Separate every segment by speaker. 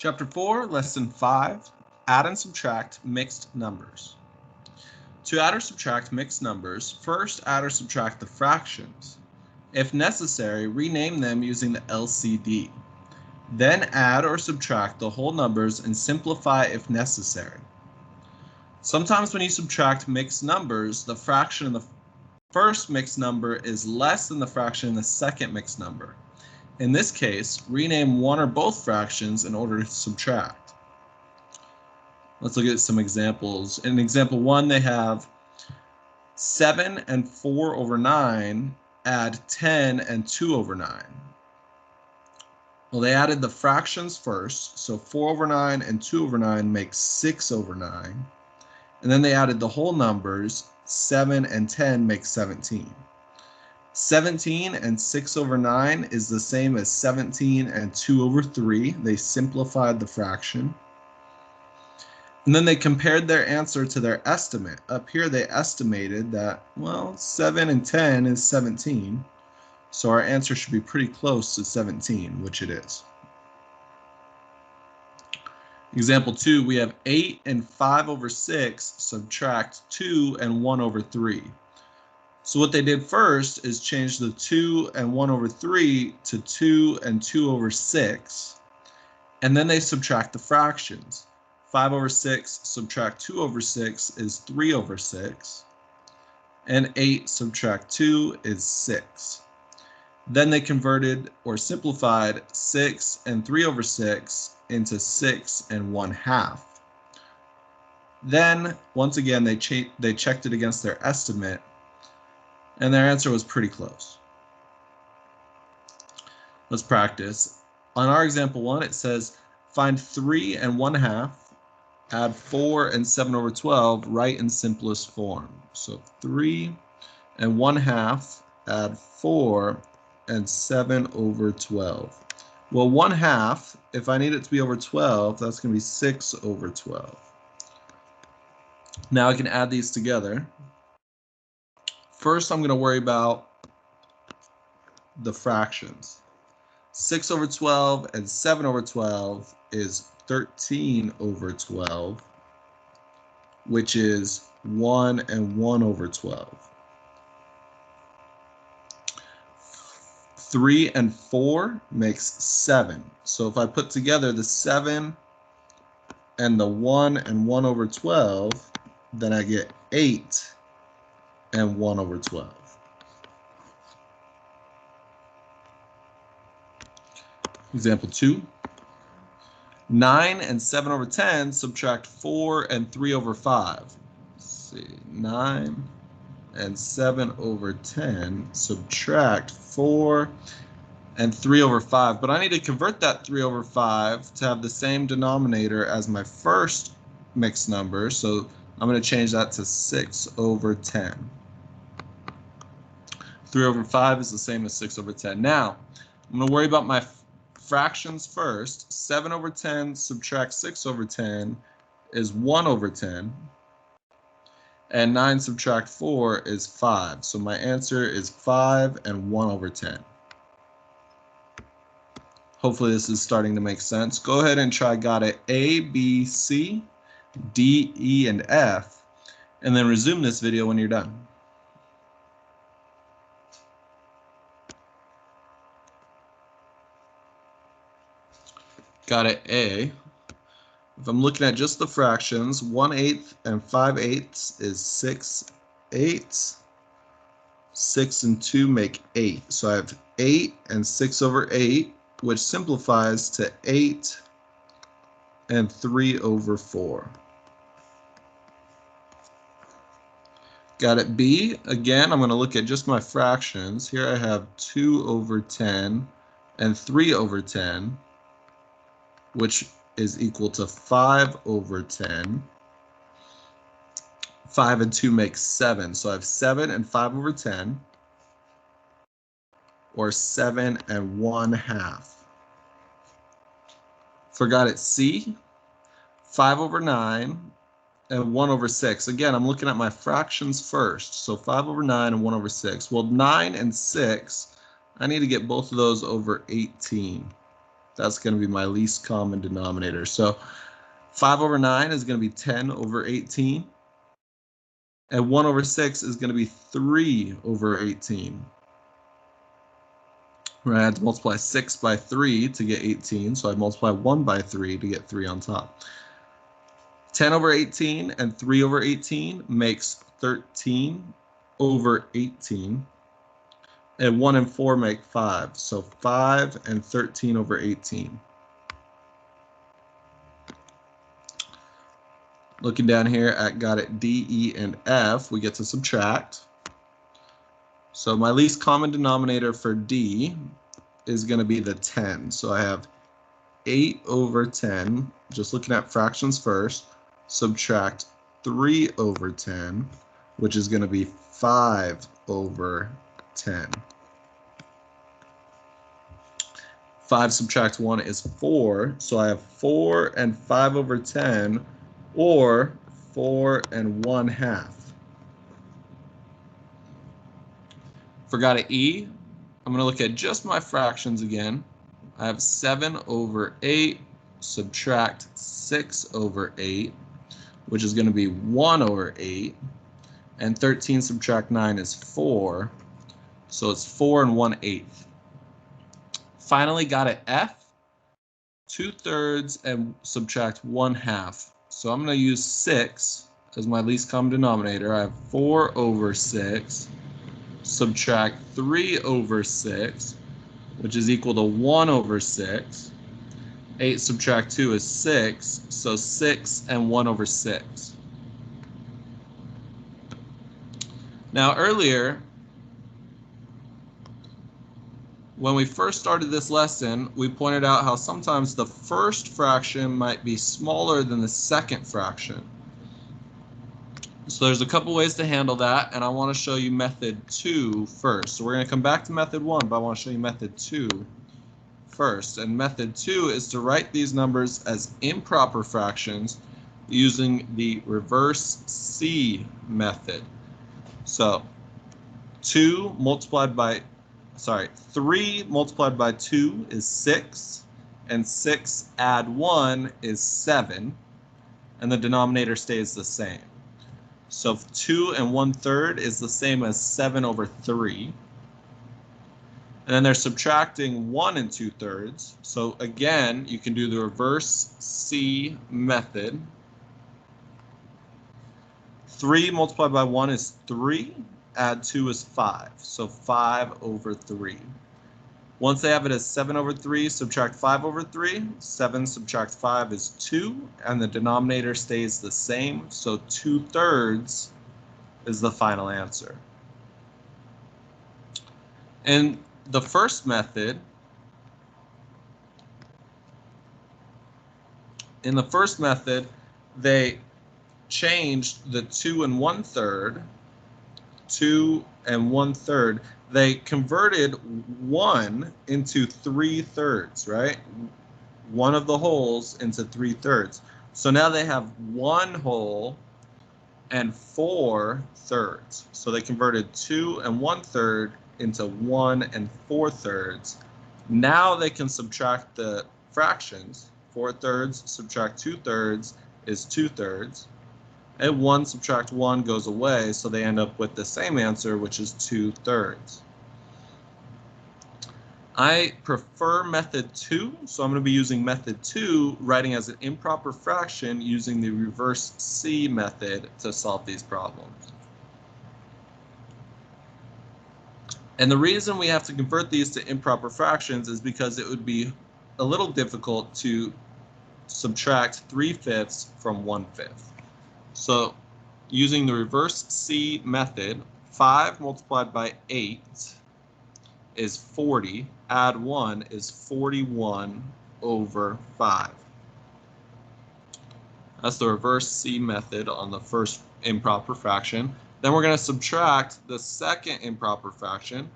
Speaker 1: Chapter 4, Lesson 5, Add and Subtract Mixed Numbers. To add or subtract mixed numbers, first add or subtract the fractions. If necessary, rename them using the LCD. Then add or subtract the whole numbers and simplify if necessary. Sometimes when you subtract mixed numbers, the fraction in the first mixed number is less than the fraction in the second mixed number. In this case, rename one or both fractions in order to subtract. Let's look at some examples. In example 1, they have 7 and 4 over 9 add 10 and 2 over 9. Well, they added the fractions first, so 4 over 9 and 2 over 9 make 6 over 9. And then they added the whole numbers, 7 and 10 make 17. 17 and 6 over 9 is the same as 17 and 2 over 3. They simplified the fraction. And then they compared their answer to their estimate. Up here they estimated that, well, 7 and 10 is 17. So our answer should be pretty close to 17, which it is. Example 2, we have 8 and 5 over 6 subtract 2 and 1 over 3. So what they did first is change the 2 and 1 over 3 to 2 and 2 over 6. And then they subtract the fractions. 5 over 6 subtract 2 over 6 is 3 over 6. And 8 subtract 2 is 6. Then they converted or simplified 6 and 3 over 6 into 6 and 1/2. Then, once again, they checked it against their estimate, and their answer was pretty close. Let's practice. On our example 1, it says, find 3 and 1/2, add 4 and 7 over 12, write in simplest form. So 3 and 1/2, add 4 and 7 over 12. Well, 1/2, if I need it to be over 12, that's going to be 6 over 12. Now I can add these together. First, I'm going to worry about the fractions. 6 over 12 and 7 over 12 is 13 over 12, which is 1 and 1 over 12. 3 and 4 makes 7. So if I put together the 7 and the 1 and 1 over 12, then I get 8 and 1 over 12. Example 2. 9 and 7 over 10 subtract 4 and 3 over 5. Let's see, 9 and 7 over 10 subtract 4 and 3 over 5. But I need to convert that 3 over 5 to have the same denominator as my first mixed number. So I'm going to change that to 6 over 10. 3 over 5 is the same as 6 over 10. Now, I'm going to worry about my fractions first. 7 over 10 subtract 6 over 10 is 1 over 10. And 9 subtract 4 is 5. So my answer is 5 and 1 over 10. Hopefully this is starting to make sense. Go ahead and try got it A, B, C, D, E, and F, and then resume this video when you're done. Got it A. If I'm looking at just the fractions, 1/8 and 5/8 is 6/8. 6 and 2 make 8. So I have 8 and 6 over 8, which simplifies to 8 and 3 over 4. Got it B. Again, I'm going to look at just my fractions. Here I have 2 over 10 and 3 over 10, which is equal to 5 over 10. 5 and 2 make 7. So I have 7 and 5 over 10, or 7 and 1/2. Forgot it C, 5 over 9 and 1 over 6. Again, I'm looking at my fractions first. So 5 over 9 and 1 over 6. Well, 9 and 6, I need to get both of those over 18. That's going to be my least common denominator. So 5 over 9 is going to be 10 over 18. And 1 over 6 is going to be 3 over 18. Right, I had to multiply 6 by 3 to get 18, so I multiply 1 by 3 to get 3 on top. 10 over 18 and 3 over 18 makes 13 over 18. And 1 and 4 make 5, so 5 and 13 over 18. Looking down here at got it D, E, and F, we get to subtract. So my least common denominator for D is going to be the 10. So I have 8 over 10, just looking at fractions first, subtract 3 over 10, which is going to be 5 over 10. 5 subtract 1 is 4, so I have 4 and 5 over 10, or 4 and 1/2. Forgot an E. I'm going to look at just my fractions again. I have 7 over 8, subtract 6 over 8, which is going to be 1 over 8. And 13 subtract 9 is 4, so it's 4 and 1/8. Finally got an F, 2/3 and subtract 1/2. So I'm going to use 6 as my least common denominator. I have 4 over 6. Subtract 3 over 6, which is equal to 1 over 6. 8 subtract 2 is 6, so 6 and 1 over 6. Now earlier, when we first started this lesson, we pointed out how sometimes the first fraction might be smaller than the second fraction. So there's a couple ways to handle that, and I want to show you method 2 first. So we're going to come back to method 1, but I want to show you method 2 first. And method 2 is to write these numbers as improper fractions using the reverse C method. So 3 multiplied by 2 is 6, and 6 add 1 is 7, and the denominator stays the same. So 2 and 1/3 is the same as 7 over 3. And then they're subtracting 1 and 2/3. So again, you can do the reverse C method. 3 multiplied by 1 is 3. Add 2 is 5. So 5 over 3. Once they have it as 7 over 3, subtract 5 over 3. 7 subtract 5 is 2, and the denominator stays the same, so 2/3 is the final answer. In the first method, they changed the 2 and 1/3. They converted 1 into 3/3, right? One of the wholes into 3/3. So now they have 1 whole and 4/3. So they converted 2 and 1/3 into 1 and 4/3. Now they can subtract the fractions. 4/3 subtract 2/3 is 2/3. And 1 subtract 1 goes away, so they end up with the same answer, which is 2/3. I prefer method 2, so I'm going to be using method 2, writing as an improper fraction using the reverse C method to solve these problems. And the reason we have to convert these to improper fractions is because it would be a little difficult to subtract 3/5 from 1/5. So using the reverse C method, 5 multiplied by 8 is 40. Add 1 is 41 over 5. That's the reverse C method on the first improper fraction. Then we're going to subtract the second improper fraction.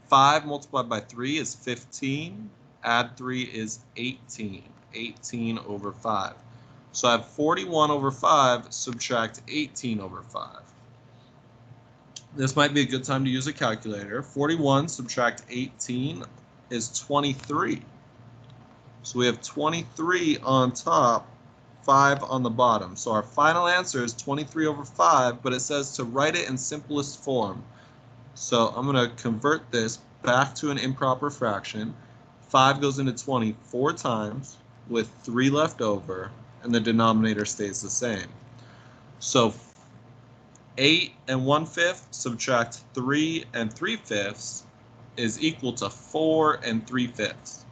Speaker 1: 5 multiplied by 3 is 15. Add 3 is 18. 18 over 5. So I have 41 over 5, subtract 18 over 5. This might be a good time to use a calculator. 41 subtract 18 is 23. So we have 23 on top, 5 on the bottom. So our final answer is 23 over 5, but it says to write it in simplest form. So I'm going to convert this back to an improper fraction. 5 goes into 20 4 times with 3 left over, and the denominator stays the same. So 8 1/5 subtract 3 3/5 is equal to 4 3/5.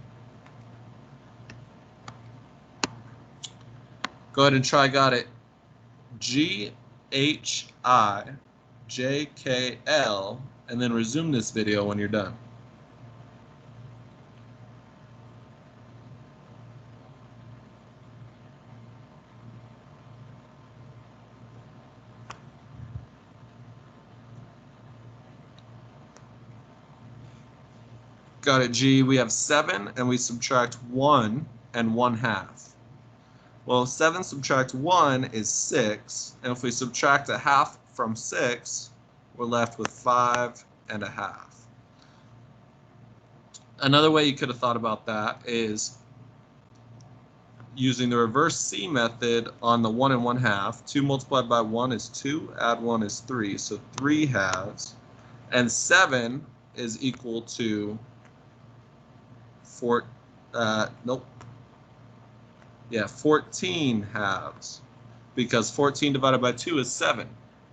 Speaker 1: Go ahead and try got it. GHIJKL, and then resume this video when you're done. Got it, G. We have 7, and we subtract 1 1/2. Well, 7 subtract 1 is 6, and if we subtract a half from 6, we're left with 5 1/2. Another way you could have thought about that is using the reverse C method on the 1 1/2. 2 multiplied by 1 is 2, add 1 is 3, so 3 halves. And 7 is equal to 14 halves, because 14 divided by 2 is 7.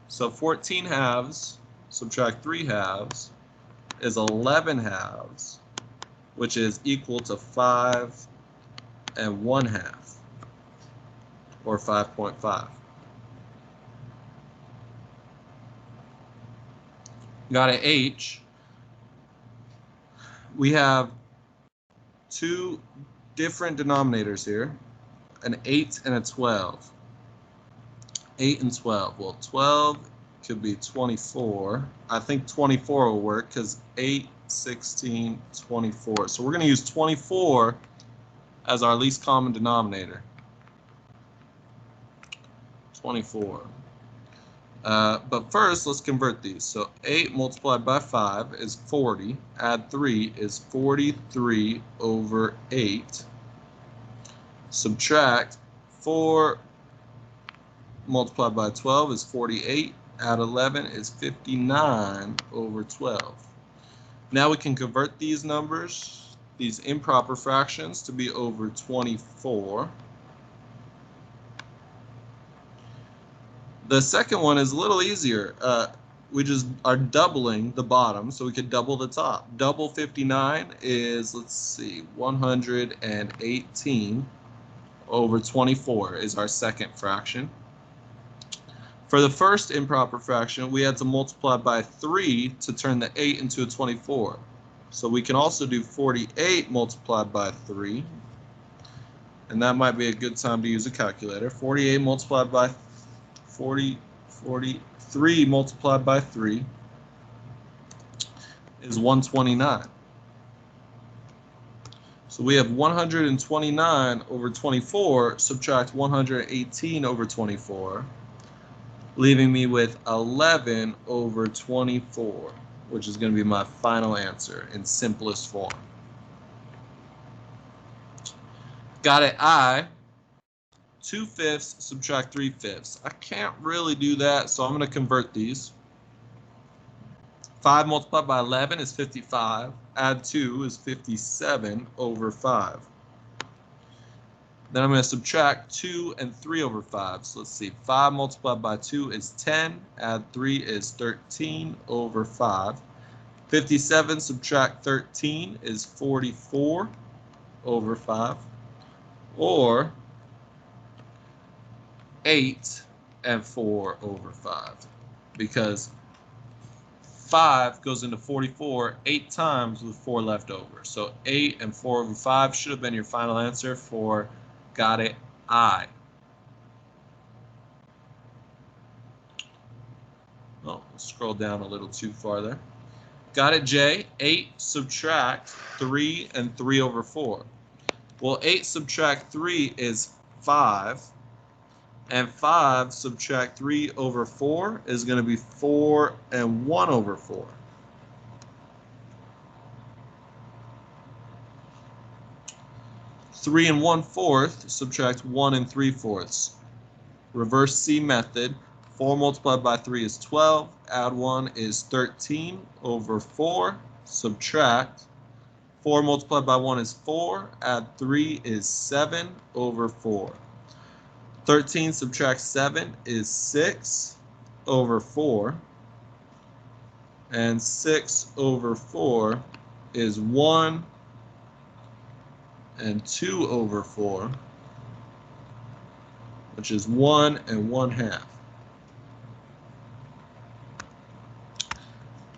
Speaker 1: So 14 halves subtract 3 halves is 11 halves, which is equal to 5 1/2, or 5.5. Got an H. We have 2 different denominators here, an 8 and a 12. 8 and 12. Well, 12 could be 24. I think 24 will work because 8, 16, 24. So we're going to use 24 as our least common denominator. 24. But first, let's convert these. So 8 multiplied by 5 is 40. Add 3 is 43 over 8. Subtract 4 multiplied by 12 is 48. Add 11 is 59 over 12. Now we can convert these numbers, these improper fractions, to be over 24. The second one is a little easier. We just are doubling the bottom, so we could double the top. Double 59 is, let's see, 118 over 24 is our second fraction. For the first improper fraction, we had to multiply by 3 to turn the 8 into a 24. So we can also do 48 multiplied by 3, and that might be a good time to use a calculator. 48 multiplied by 43 multiplied by 3 is 129. So we have 129 over 24, subtract 118 over 24, leaving me with 11 over 24, which is going to be my final answer in simplest form. Got it, I. 2/5 subtract 3/5. I can't really do that, so I'm going to convert these. 5 multiplied by 11 is 55. Add 2 is 57 over 5. Then I'm going to subtract 2 and 3 over 5. So let's see. 5 multiplied by 2 is 10. Add 3 is 13 over 5. 57 subtract 13 is 44 over 5. Or 8 and 4 over 5, because 5 goes into 44 8 times with 4 left over. So 8 and 4 over 5 should have been your final answer for got it, I. Oh, let's scroll down a little too far there. Got it, J. 8 subtract 3 and 3 over 4. Well, 8 subtract 3 is 5. And 5 subtract 3 over 4 is going to be 4 and 1 over 4. 3 1/4, subtract 1 3/4. Reverse C method. 4 multiplied by 3 is 12. Add 1 is 13 over 4. Subtract. 4 multiplied by 1 is 4. Add 3 is 7 over 4. 13 subtract 7 is 6 over 4. And 6 over 4 is 1 and 2 over 4, which is 1 1/2.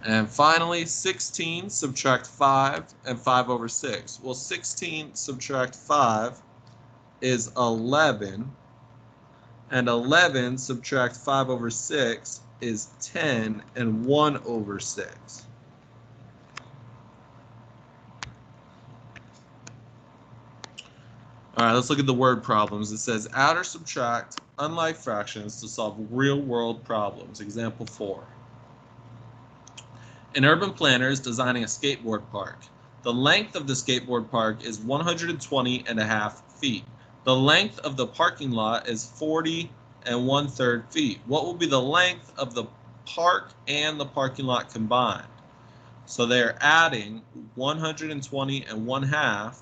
Speaker 1: And finally, 16 subtract 5 and 5 over 6. Well, 16 subtract 5 is 11, and 11 subtract 5 over 6 is 10 and 1 over 6. All right, let's look at the word problems. It says add or subtract unlike fractions to solve real-world problems. Example 4. An urban planner is designing a skateboard park. The length of the skateboard park is 120.5 feet. The length of the parking lot is 40 1/3 feet. What will be the length of the park and the parking lot combined? So they're adding 120 1/2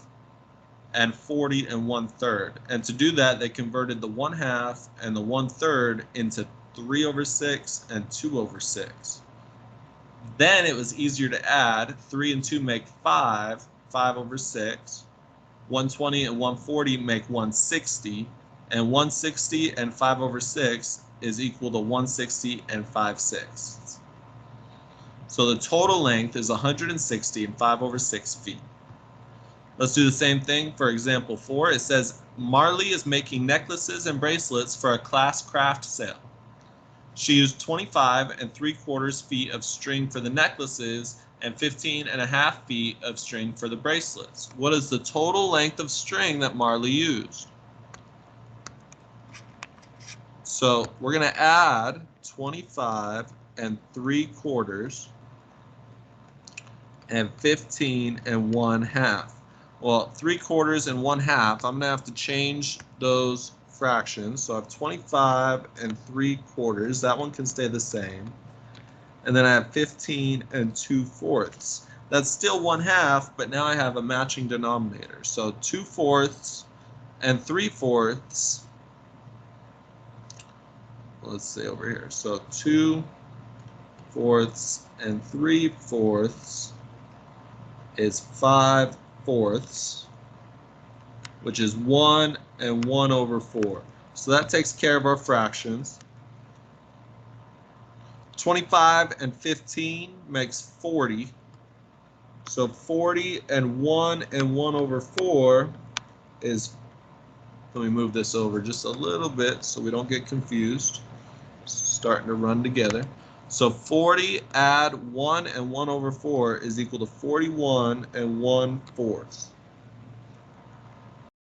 Speaker 1: and 40 1/3. And to do that, they converted the 1/2 and the 1/3 into 3 over 6 and 2 over 6. Then it was easier to add. 3 and 2 make 5, 5 over 6. 120 and 140 make 160, and 160 and 5 over 6 is equal to 160 and 5/6. So the total length is 160 and 5 over 6 feet. Let's do the same thing for example 4. It says Marley is making necklaces and bracelets for a class craft sale. She used 25 3/4 feet of string for the necklaces and 15 1/2 feet of string for the bracelets. What is the total length of string that Marley used? So we're going to add 25 3/4 and 15 1/2. Well, 3/4 and 1/2, I'm going to have to change those fractions. So I have 25 3/4. That one can stay the same. And then I have 15 2/4. That's still 1/2, but now I have a matching denominator. So 2/4 and 3/4. Let's say over here. So 2/4 and 3/4 is 5/4, which is 1 and 1 over 4. So that takes care of our fractions. 25 and 15 makes 40. So 40 and 1 over 4 is, let me move this over just a little bit so we don't get confused. It's starting to run together. So 40 add 1 and 1 over 4 is equal to 41 1/4.